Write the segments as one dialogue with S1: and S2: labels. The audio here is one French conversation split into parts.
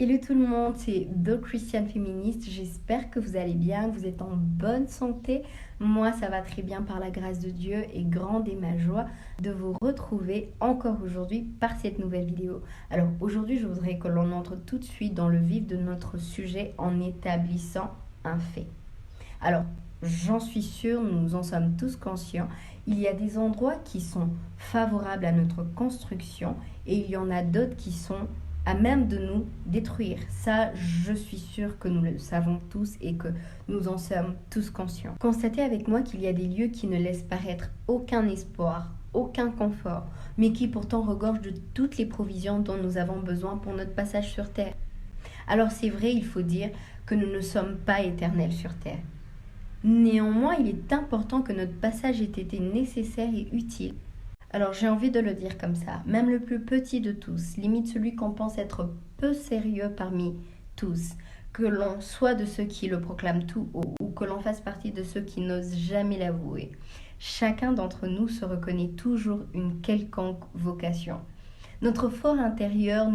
S1: Hello tout le monde, c'est The Christian Féministe. J'espère que vous allez bien, que vous êtes en bonne santé. Moi, ça va très bien par la grâce de Dieu et grande est ma joie de vous retrouver encore aujourd'hui par cette nouvelle vidéo. Alors aujourd'hui, je voudrais que l'on entre tout de suite dans le vif de notre sujet en établissant un fait. Alors, j'en suis sûre, nous en sommes tous conscients, il y a des endroits qui sont favorables à notre construction et il y en a d'autres qui sont à même de nous détruire. Ça, je suis sûre que nous le savons tous et que nous en sommes tous conscients. Constatez avec moi qu'il y a des lieux qui ne laissent paraître aucun espoir, aucun confort, mais qui pourtant regorgent de toutes les provisions dont nous avons besoin pour notre passage sur Terre. Alors c'est vrai, il faut dire que nous ne sommes pas éternels sur Terre. Néanmoins, il est important que notre passage ait été nécessaire et utile. Alors j'ai envie de le dire comme ça, même le plus petit de tous, limite celui qu'on pense être peu sérieux parmi tous, que l'on soit de ceux qui le proclament tout haut ou que l'on fasse partie de ceux qui n'osent jamais l'avouer, chacun d'entre nous se reconnaît toujours une quelconque vocation. Notre fort intérieur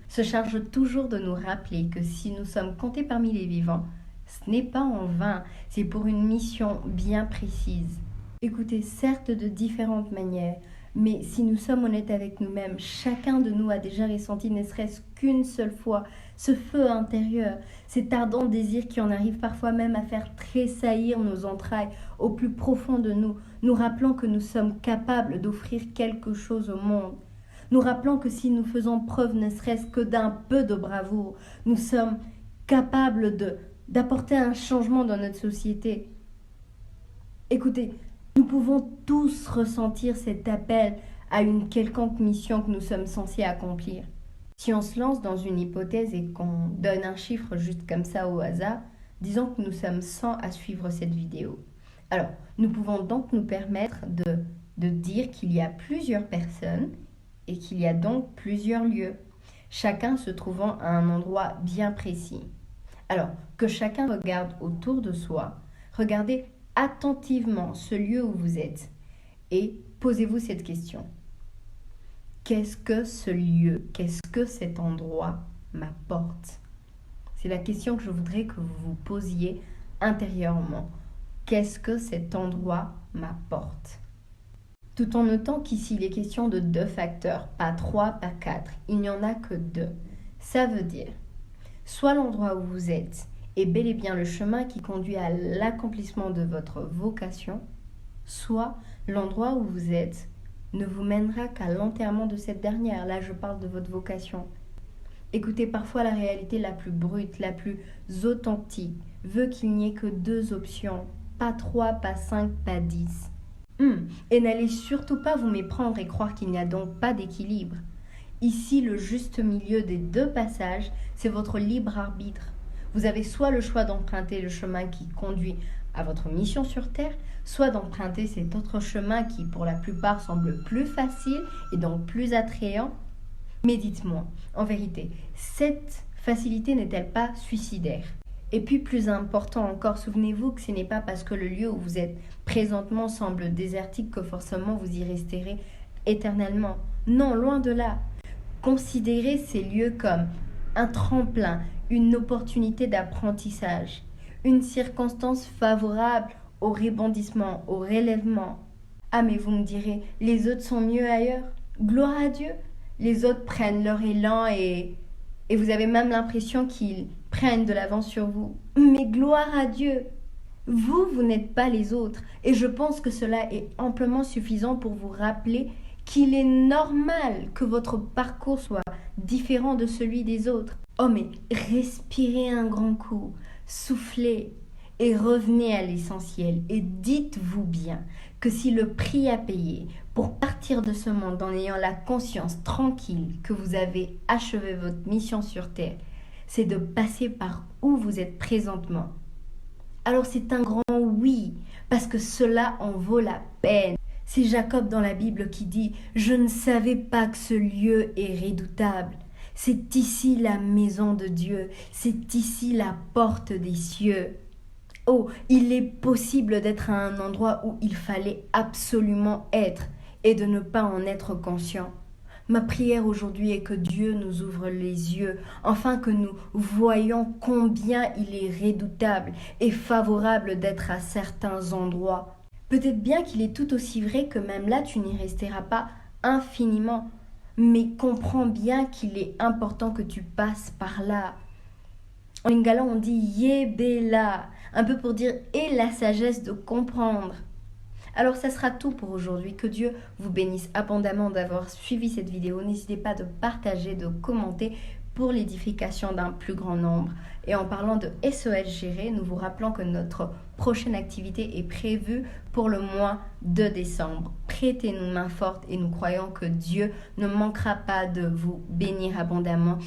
S1: se charge toujours de nous rappeler que si nous sommes comptés parmi les vivants, ce n'est pas en vain, c'est pour une mission bien précise. Écoutez, certes de différentes manières, mais si nous sommes honnêtes avec nous-mêmes, chacun de nous a déjà ressenti ne serait-ce qu'une seule fois ce feu intérieur, cet ardent désir qui en arrive parfois même à faire tressaillir nos entrailles au plus profond de nous, nous rappelant que nous sommes capables d'offrir quelque chose au monde. Nous rappelant que si nous faisons preuve ne serait-ce que d'un peu de bravoure, nous sommes capables d'apporter un changement dans notre société. Écoutez, nous pouvons tous ressentir cet appel à une quelconque mission que nous sommes censés accomplir. Si on se lance dans une hypothèse et qu'on donne un chiffre juste comme ça au hasard, disons que nous sommes 100 à suivre cette vidéo. Alors, nous pouvons donc nous permettre de dire qu'il y a plusieurs personnes et qu'il y a donc plusieurs lieux, chacun se trouvant à un endroit bien précis. Alors, que chacun regarde autour de soi, regardez attentivement ce lieu où vous êtes et posez-vous cette question. Qu'est-ce que ce lieu, qu'est-ce que cet endroit m'apporte? C'est la question que je voudrais que vous vous posiez intérieurement. Qu'est-ce que cet endroit m'apporte? Tout en notant qu'ici il est question de 2 facteurs, pas 3, pas 4, il n'y en a que 2. Ça veut dire, soit l'endroit où vous êtes est bel et bien le chemin qui conduit à l'accomplissement de votre vocation, soit l'endroit où vous êtes ne vous mènera qu'à l'enterrement de cette dernière. Là, je parle de votre vocation. Écoutez, parfois la réalité la plus brute, la plus authentique, veut qu'il n'y ait que 2 options, pas 3, pas 5, pas 10. Et n'allez surtout pas vous méprendre et croire qu'il n'y a donc pas d'équilibre. Ici, le juste milieu des 2 passages, c'est votre libre arbitre. Vous avez soit le choix d'emprunter le chemin qui conduit à votre mission sur Terre, soit d'emprunter cet autre chemin qui, pour la plupart, semble plus facile et donc plus attrayant. Mais dites-moi, en vérité, cette facilité n'est-elle pas suicidaire? Et puis, plus important encore, souvenez-vous que ce n'est pas parce que le lieu où vous êtes présentement semble désertique que forcément vous y resterez éternellement. Non, loin de là. Considérez ces lieux comme un tremplin, une opportunité d'apprentissage, une circonstance favorable au rebondissement, au relèvement. Ah mais vous me direz, les autres sont mieux ailleurs? Gloire à Dieu! Les autres prennent leur élan et vous avez même l'impression qu'ils prennent de l'avance sur vous. Mais gloire à Dieu! Vous n'êtes pas les autres. Et je pense que cela est amplement suffisant pour vous rappeler qu'il est normal que votre parcours soit différent de celui des autres. Oh mais respirez un grand coup, soufflez et revenez à l'essentiel et dites-vous bien que si le prix à payer pour partir de ce monde en ayant la conscience tranquille que vous avez achevé votre mission sur Terre, c'est de passer par où vous êtes présentement, alors c'est un grand oui, parce que cela en vaut la peine. C'est Jacob dans la Bible qui dit « Je ne savais pas que ce lieu est redoutable. C'est ici la maison de Dieu, c'est ici la porte des cieux. » Oh, il est possible d'être à un endroit où il fallait absolument être et de ne pas en être conscient. Ma prière aujourd'hui est que Dieu nous ouvre les yeux, afin que nous voyions combien il est redoutable et favorable d'être à certains endroits. Peut-être bien qu'il est tout aussi vrai que même là, tu n'y resteras pas infiniment, mais comprends bien qu'il est important que tu passes par là. En lingala, on dit yebela, un peu pour dire aie la sagesse de comprendre. Alors ça sera tout pour aujourd'hui. Que Dieu vous bénisse abondamment d'avoir suivi cette vidéo. N'hésitez pas de partager, de commenter pour l'édification d'un plus grand nombre. Et en parlant de SOS Géré, nous vous rappelons que notre prochaine activité est prévue pour le mois de décembre. Prêtez-nous main forte et nous croyons que Dieu ne manquera pas de vous bénir abondamment.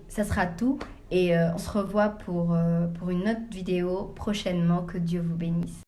S1: Ça sera tout et on se revoit pour une autre vidéo prochainement. Que Dieu vous bénisse.